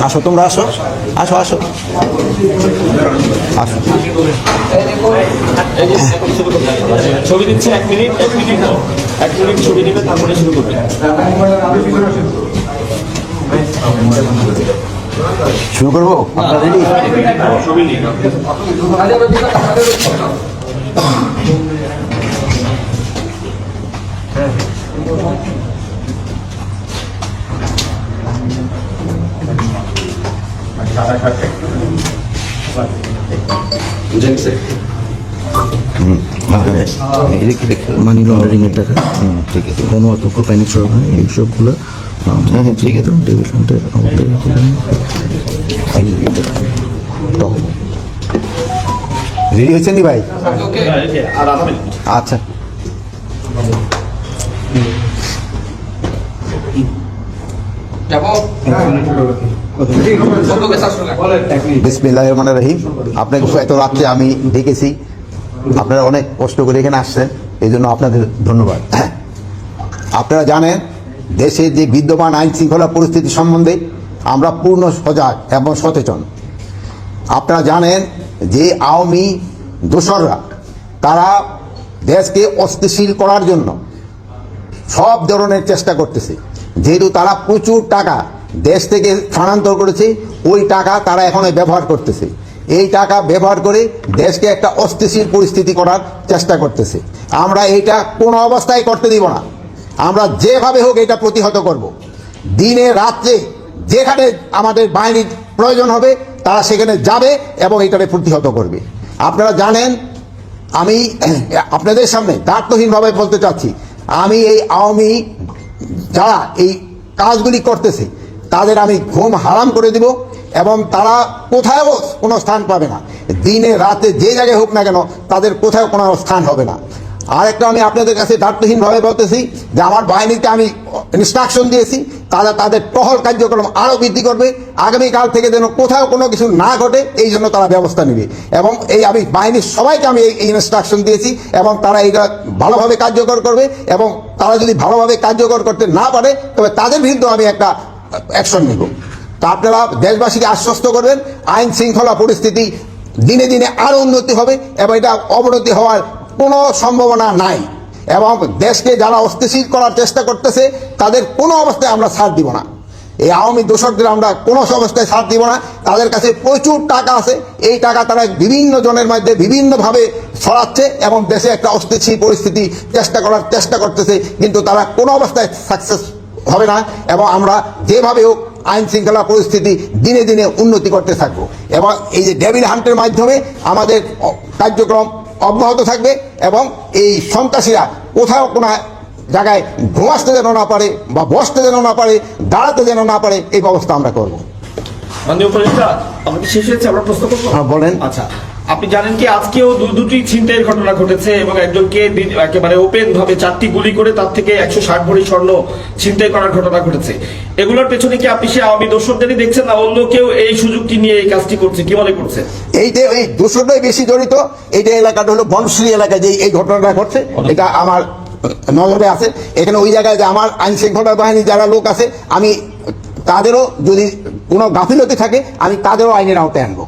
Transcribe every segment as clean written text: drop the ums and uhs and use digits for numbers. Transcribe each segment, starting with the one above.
আসো, তোমরা আসো, আসো আসো আসো। ছবি দিচ্ছে 1 মিনিট ছবি দিবে, তারপরে শুরু করবে। শুরু করবো? আপনারা রেডি? ছবি নিয়ে মানি লন্ডারিং এর টাকা, ঠিক আছে, গণ অর্থ পাইনি সরকার এইসবগুলো ঠিক আছে। ডিভিশনটা রেডি হয়েছেন নি ভাই? আচ্ছা, বিসমিল্লাহির রহমানির রহিম। আপনাকে এত রাত্রে আমি দেখেছি, আপনারা অনেক কষ্ট করে এখানে আসছেন, এই জন্য আপনাদের ধন্যবাদ। আপনারা জানেন দেশে যে বিদ্যমান আইন শৃঙ্খলা পরিস্থিতি সম্বন্ধে আমরা পূর্ণ সজাগ এবং সচেতন। আপনারা জানেন যে আওয়ামী দোসররা তারা দেশকে অস্থিতিশীল করার জন্য সব ধরনের চেষ্টা করতেছে। যেহেতু তারা প্রচুর টাকা দেশ থেকে স্থানান্তর করেছে, ওই টাকা তারা এখন ব্যবহার করতেছে। এই টাকা ব্যবহার করে দেশকে একটা অস্থিতিশীল পরিস্থিতি করার চেষ্টা করতেছে। আমরা এইটা কোনো অবস্থায় করতে দিব না। আমরা যেভাবে হোক এটা প্রতিহত করব। দিনে রাত্রে যেখানে আমাদের বাহিনীর প্রয়োজন হবে তারা সেখানে যাবে এবং এটাকে প্রতিহত করবে। আপনারা জানেন, আমি আপনাদের সামনে দায়িত্বহীনভাবে বলতে চাচ্ছি, আমি এই আওয়ামী যারা এই কাজগুলি করতেছে তাদের আমি ঘুম হারাম করে দিব এবং তারা কোথাও কোনো স্থান পাবে না। দিনে রাতে যে জায়গায় হোক না কেন তাদের কোথাও কোনো স্থান হবে না। আরেকটা আমি আপনাদের কাছে দায়িত্বহীনভাবে বলতেছি যে আমার বাহিনীকে আমি ইনস্ট্রাকশন দিয়েছি, তারা তাদের টহল কার্যক্রম আরও বৃদ্ধি করবে। আগামীকাল থেকে যেন কোথাও কোনো কিছু না ঘটে এই জন্য তারা ব্যবস্থা নেবে। এবং এই আমি বাহিনীর সবাইকে আমি এই ইনস্ট্রাকশন দিয়েছি এবং তারা এইটা ভালোভাবে কার্যকর করবে। এবং তারা যদি ভালোভাবে কার্যকর করতে না পারে তবে তাদের বিরুদ্ধে আমি একটা অ্যাকশন নেব। তা আপনারা দেশবাসীকে আশ্বস্ত করবেন, আইন শৃঙ্খলা পরিস্থিতি দিনে দিনে আরও উন্নতি হবে এবং এটা অবনতি হওয়ার কোনো সম্ভাবনা নাই। এবং দেশকে যারা অস্থিতিশীল করার চেষ্টা করতেছে তাদের কোনো অবস্থায় আমরা ছাড় দিব না। এই আওয়ামী দোসরদের আমরা কোনো অবস্থায় ছাড় দিব না। তাদের কাছে প্রচুর টাকা আছে, এই টাকা তারা বিভিন্ন জনের মধ্যে বিভিন্নভাবে ছড়াচ্ছে এবং দেশে একটা অস্থিতিশীল পরিস্থিতি চেষ্টা করতেছে, কিন্তু তারা কোনো অবস্থায় সাকসেস হবে না। এবং আমরা যেভাবে হোক আইন শৃঙ্খলা পরিস্থিতি দিনে দিনে উন্নতি করতে থাকবো এবং এই যে ডেভিল হান্টের মাধ্যমে আমাদের কার্যক্রম অব্যাহত থাকবে এবং এই সন্ত্রাসীরা কোথাও কোনো জায়গায় ঘুমাসতে যেন না পারে বা বসতে যেন না পারে, দাঁড়াতে যেন না পারে, এই ব্যবস্থা আমরা করবো। মাননীয় উপদেষ্টা, আমাদের শেষ হয়েছে, আমরা প্রশ্ন করবো। হ্যাঁ, বলেন। আচ্ছা, আপনি জানেন কি আজকেও দুটি ছিনতাইয়ের ঘটনা ঘটেছে এবং একজনকে একেবারে ওপেন ভাবে 4টি গুলি করে তার থেকে 160 ভরি স্বর্ণ ছিনতাই করার ঘটনা ঘটেছে। এগুলোর পেছনে কি আপনি সে আওয়ামী দোসরদেরই দেখছেন না অন্য কেউ এই সুযোগটি নিয়ে এই কাজটি করছে, কি মনে করছে? এইটা এই দোসরটাই বেশি জড়িত। এইটা এলাকাটা হলো বনশ্রী এলাকায় যে এই ঘটনাটা ঘটছে, এটা আমার নজরে আছে। এখানে ওই জায়গায় যে আমার আইন শৃঙ্খলা বাহিনীর যারা লোক আছে, আমি তাদেরও যদি কোনো গাফিলতি থাকে আমি তাদেরও আইনের আওতায় আনবো।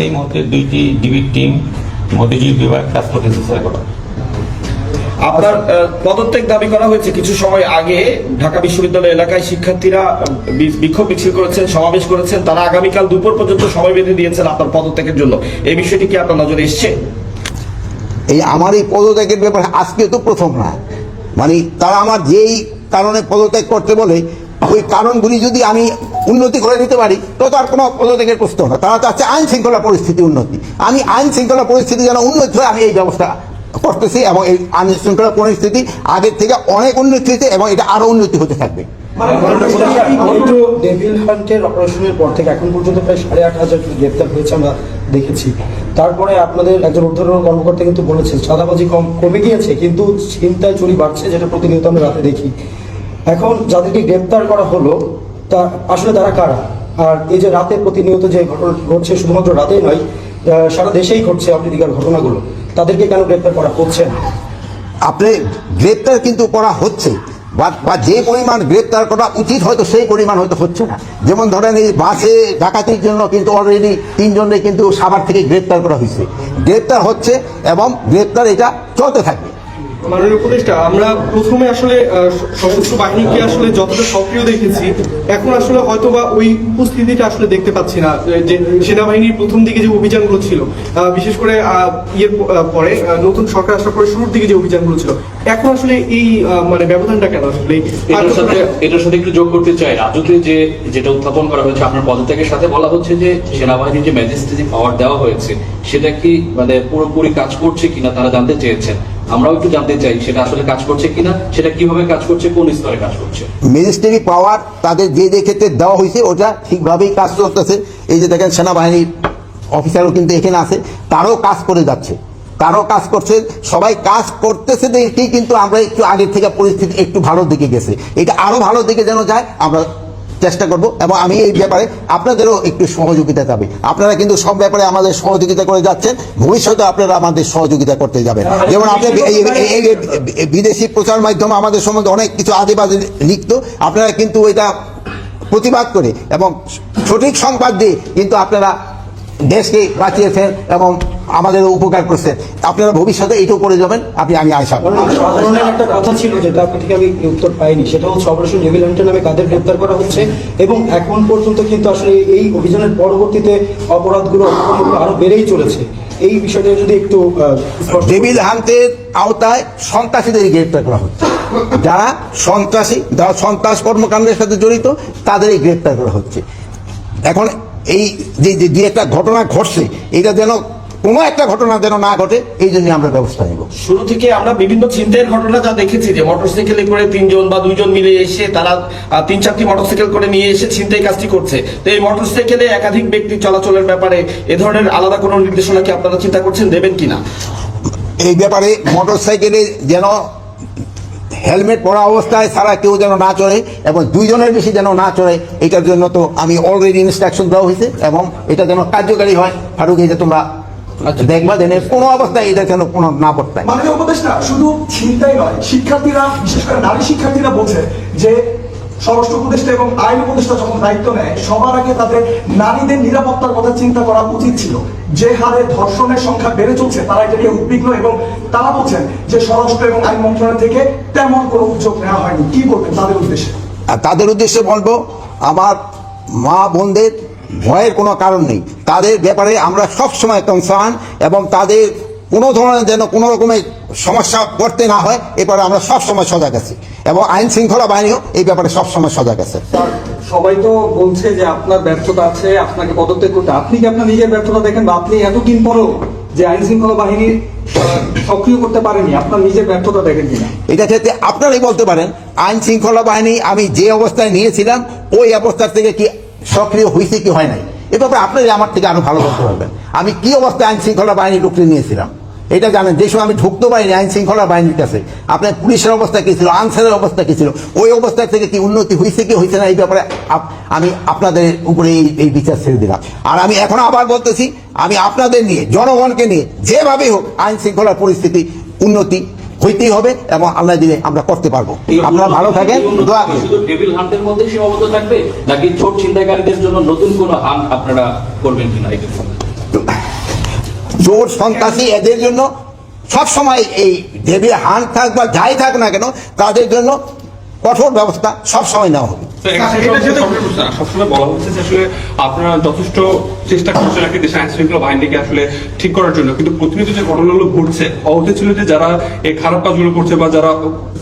এই মুহূর্তে 2টি ডিবির টিম মতিঝিল বিভাগ কাজ করতেছে। আপনার পদত্যাগ দাবি করা হয়েছে কিছু সময় আগে। ঢাকা বিশ্ববিদ্যালয় এলাকায় শিক্ষার্থীরা বিক্ষোভ মিছিল করেছেন, সমাবেশ করেছেন, তারা আগামীকাল দুপুর পর্যন্ত সময় বেঁধে দিয়েছেন আপনার পদত্যাগের জন্য। এই বিষয়টি কি আপনার নজরে এসছে? এই আমার এই পদত্যাগের ব্যাপারে আজকে তো প্রথম না, মানে তারা আমার যেই কারণে পদত্যাগ করতে বলে ওই কারণগুলি যদি আমি উন্নতি করে দিতে পারি তো তার কোনো পদত্যাগের প্রশ্ন না। তারা চাচ্ছে আইন শৃঙ্খলা পরিস্থিতি উন্নতি। আমি আইন শৃঙ্খলা পরিস্থিতি যেন উন্নতি হয় আমি এই ব্যবস্থা করতেছি এবং এই আইন শৃঙ্খলা পরিস্থিতি আগের থেকে অনেক উন্নতি হয়েছে এবং এটা আরো উন্নতি হতে থাকবে। ডেভিল হান্টের অপারেশনের পর থেকে এখন পর্যন্ত প্রায় 8,500 গ্রেপ্তার হয়েছে আমরা দেখেছি। তারপরে আপনাদের একজন ঊর্ধ্বতন কর্মকর্তা কিন্তু বলেছেন চাঁদাবাজি কমে গিয়েছে কিন্তু ছিনতাই চুরি বাড়ছে, যেটা প্রতিনিয়ত আমরা রাতে দেখি। এখন যাদেরকে গ্রেপ্তার করা হলো তা আসলে তারা কারা? আর এই যে রাতে প্রতিনিয়ত যে ঘটনা ঘটছে, শুধুমাত্র রাতেই নয় সারা দেশেই ঘটছে অপ্রীতিকর ঘটনাগুলো, তাদেরকে কেন গ্রেপ্তার করা হচ্ছে না? আপনি গ্রেপ্তার কিন্তু করা হচ্ছে, বা যে পরিমাণ গ্রেপ্তার করা উচিত হয়তো সেই পরিমাণ হয়তো হচ্ছে না। যেমন ধরেন এই বাসে ডাকাতির জন্য কিন্তু অলরেডি 3 জনকে কিন্তু সাভার থেকে গ্রেপ্তার করা হয়েছে, গ্রেপ্তার হচ্ছে এবং গ্রেপ্তার এটা চলতে থাকবে। মাননীয় উপদেষ্টা, আমরা প্রথমে আসলে সশস্ত্র বাহিনীকে আসলে যতটা সক্রিয় দেখেছি, এখন আসলে হয়তোবা ওই উপস্থিতিটা আসলে দেখতে পাচ্ছি না। যে সেনাবাহিনীর প্রথম দিকে যে অভিযানগুলো ছিল, বিশেষ করে পরে নতুন সরকার আসার পরে শুরুর দিকে যে অভিযানগুলো ছিল, এখন আসলে এই মানে ব্যবধানটা কেন আসলে? এটার সাথে একটু যোগ করতে চাই, রাজুকে যেটা উত্থাপন করা হয়েছে আপনার পদত্যাগের সাথে, বলা হচ্ছে যে সেনাবাহিনীর যে ম্যাজিস্ট্রেসি পাওয়ার দেওয়া হয়েছে সেটা কি মানে পুরোপুরি কাজ করছে কিনা তারা জানতে চেয়েছেন। আমরাও একটু জানতে চাই সেটা আসলে কাজ করছে কিনা, সেটা কিভাবে কাজ করছে, কোন স্তরে কাজ করছে। ম্যাজিস্ট্রেরি পাওয়ার তাদের যে ক্ষেত্রে দেওয়া হয়েছে ওটা ঠিকভাবেই কাজ করতেছে। এই যে দেখেন সেনাবাহিনীর অফিসারও কিন্তু এখানে আছে, তারাও কাজ করে যাচ্ছে, তারাও কাজ করছে, সবাই কাজ করতেছে দেখেই কিন্তু আমরা একটু আগের থেকে পরিস্থিতি একটু ভালো দিকে গেছে। এটা আরো ভালো দিকে যেন যায় আমরা চেষ্টা করব, এবং আমি এই ব্যাপারে আপনাদেরও একটু সহযোগিতা চাই। আপনারা কিন্তু সব ব্যাপারে আমাদের সহযোগিতা করে যাচ্ছেন, ভবিষ্যতে আপনারা আমাদের সহযোগিতা করতে যাবেন। যেমন আপনি এই বিদেশি প্রচার মাধ্যমে আমাদের সম্বন্ধে অনেক কিছু আদিবাদী লিখত, আপনারা কিন্তু এটা প্রতিবাদ করে এবং সঠিক সংবাদ দিয়ে কিন্তু আপনারা দেশকে বাঁচিয়েছেন এবং আমাদের উপকার করছেন। আপনারা ভবিষ্যতে এইটাও করে যাবেন, আমি আশা করি। সাধারণের একটা কথা ছিল যেটা আপনার থেকে আমি উত্তর পাইনি, সেটা হচ্ছে অপারেশন ডেভিল হান্টার নামে কাদের গ্রেপ্তার করা হচ্ছে, এবং এখন পর্যন্ত কিন্তু আসলে এই অভিযানের পরবর্তীতে অপরাধগুলো আরো বেড়েই চলেছে। এই বিষয়টা যদি একটু ডেভিল হান্টের আওতায় সন্ত্রাসীদের গ্রেপ্তার করা হচ্ছে, যারা সন্ত্রাসী, যারা সন্ত্রাস কর্মকাণ্ডের সাথে জড়িত তাদেরই গ্রেপ্তার করা হচ্ছে। এখন এই যে একটা ঘটনা ঘটছে, এটা যেন কোনো একটা ঘটনা যেন না ঘটে, এই জন্য আমরা ব্যবস্থা নেব। শুরু থেকে আমরা বিভিন্ন ছিনতাইয়ের ঘটনা যা দেখেছি, যে মোটরসাইকেলে করে 3 জন বা 2 জন মিলে এসে তারা 3-4টি মোটরসাইকেল করে নিয়ে এসে ছিনতাই কাজটি করছে। তো এই মোটরসাইকেলে একাধিক ব্যক্তি চলাচলের ব্যাপারে এ ধরনের আলাদা কোনো নির্দেশনা কি আপনারা চিন্তা করছেন, দেবেন কিনা? এই ব্যাপারে মোটরসাইকেলে যেন হেলমেট পরা অবস্থায় ছাড়া কেউ যেন না চড়ে এবং 2 জনের বেশি যেন না চড়ে, এটার জন্য তো আমি অলরেডি ইনস্ট্রাকশন দেওয়া হয়েছে এবং এটা যেন কার্যকারী হয়। ফারুক, এই যে তোমরা দেখবা দেন কোনো অবস্থায় এটা যেন কোনো না পড়তায়। মাননীয় উপদেষ্টা, শুধু চিন্তাই নয়, শিক্ষার্থীরা, বিশেষ করে নারী শিক্ষার্থীরা বলছে যে স্বরাষ্ট্র উপদেষ্টা এবং আইন উপদেষ্টা যখন দায়িত্ব নেয়, সবার আগে তাদের নারীদের নিরাপত্তার কথা চিন্তা করা উচিত ছিল। যে হারে ধর্ষণের সংখ্যা বেড়ে চলছে, তারা এটা নিয়ে উদ্বিগ্ন এবং তারা বলছেন যে স্বরাষ্ট্র এবং আইন মন্ত্রণালয় থেকে তেমন কোনো উদ্যোগ নেওয়া হয়নি। কি বলবেন তাদের উদ্দেশ্যে? তাদের উদ্দেশ্যে বলবো, আমার মা বোনদের ভয়ের কোনো কারণ নেই, তাদের ব্যাপারে আমরা সবসময় কনসার্ন এবং তাদের কোনো ধরনের যেন কোনো রকমের সমস্যা করতে না হয় এবারে আমরা সবসময় সজাগ আছি এবং আইন শৃঙ্খলা বাহিনীও এই ব্যাপারে সবসময় সজাগ আছে। সবাই তো বলছে যে আপনার ব্যর্থতা আছে, আপনাকে পদত্যাগ করতে। আপনি কি আপনার নিজের ব্যর্থতা দেখেন, বা আপনি এতদিন পরও যে আইন শৃঙ্খলা বাহিনী সক্রিয় করতে পারেনি, আপনার নিজের ব্যর্থতা দেখেন কিনা? এটা ক্ষেত্রে আপনারাই বলতে পারেন, আইন শৃঙ্খলা বাহিনী আমি যে অবস্থায় নিয়েছিলাম ওই অবস্থার থেকে কি সক্রিয় হয়েছে কি হয় নাই, এ ব্যাপারে আপনারা আমার থেকে আরো ভালো বলতে পারবেন। আমি কি অবস্থায় আইন শৃঙ্খলা বাহিনী ঢুকতে নিয়েছিলাম এটা জানেন, যে সময় আমি ঢুকতে পারিনি আইন শৃঙ্খলা বাহিনীর কাছে, আপনার পুলিশের অবস্থা কি ছিল, আনসারের অবস্থা কি ছিল, ওই অবস্থা থেকে কি উন্নতি হয়েছে কি হয়েছে না, এই ব্যাপারে আমি আপনাদের উপরে এই বিচার ছেড়ে দিলাম। আর আমি এখন আবার বলতেছি, আমি আপনাদের নিয়ে, জনগণকে নিয়ে যেভাবে হোক আইন শৃঙ্খলার পরিস্থিতি উন্নতি হইতেই হবে এবং আল্লাহ দিলে আমরা করতে পারবো। আপনারা ভালো থাকেন, দোয়া করি। শুধু টেবিল হান্টের মধ্যে সীমাবদ্ধ থাকবে নাকি ছোট ছিনতাইকারীদের জন্য নতুন কোনো হান্ট আপনারা করবেন কিনা? চোর সন্ত্রাসী এদের জন্য সবসময় এই ডেভিল হান্ট থাক বা যাই থাক না কেন, তাদের জন্য কঠোর ব্যবস্থা সবসময় নেওয়া হবে। সবসময় বলা হচ্ছে যে আসলে আপনারা যথেষ্ট চেষ্টা করছেন আর কি দেশের আইন শৃঙ্খলা বাহিনীকে আসলে ঠিক করার জন্য, কিন্তু প্রতিনিয়ত যে ঘটনাগুলো ঘটছে, অবধি ছিল যে যারা এই খারাপ কাজগুলো করছে বা যারা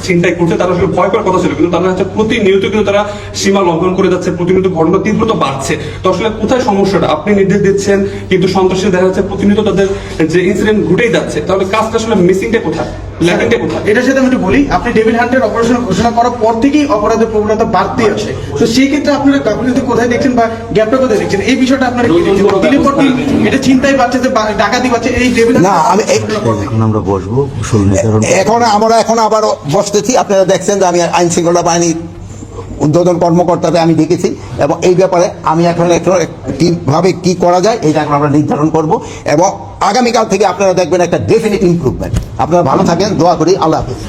ছিনতাই করছে তারা আসলে ভয় পাওয়ার কথা ছিল, কিন্তু তারা হচ্ছে প্রতিনিয়ত কিন্তু তারা সীমা লঙ্ঘন করে যাচ্ছে, প্রতিনিয়ত ঘটনা তীব্রতা বাড়ছে। তো আসলে কোথায় সমস্যাটা? আপনি নির্দেশ দিচ্ছেন কিন্তু সন্ত্রাসী দেখা যাচ্ছে প্রতিনিয়ত তাদের যে ইনসিডেন্ট ঘটেই যাচ্ছে, তাহলে কাজটা আসলে মিসিংটা কোথায়, ল্যাকিংটা কোথায়? এটার সাথে আমি একটু বলি, আপনি ডেভিল হান্টের অপারেশন ঘোষণা করার পর থেকেই অপরাধের প্রবণতা বাড়তে আছে। তো সেই ক্ষেত্রে আপনারা গাফিলতি কোথায় দেখছেন বা গ্যাপটা কোথায় দেখছেন, এই বিষয়টা আপনারা কি দেখছেন? দিনের পর দিন এটা চিন্তায় বাড়ছে, যে ডাকাতি বাড়ছে, এই ডেভিল না আমি এখন আমরা বসবো কুশল নির্ধারণ। এখন আবার বসতেছি। আপনারা দেখছেন যে আমি আইন শৃঙ্খলা বাহিনীর উদ্বোধন কর্মকর্তাদের আমি দেখেছি এবং এই ব্যাপারে আমি এখন কিভাবে কি করা যায় এটা এখন আমরা নির্ধারণ করব এবং আগামীকাল থেকে আপনারা দেখবেন একটা ডেফিনিট ইমপ্রুভমেন্ট। আপনারা ভালো থাকেন, দোয়া করি, আল্লাহ হাফেজ।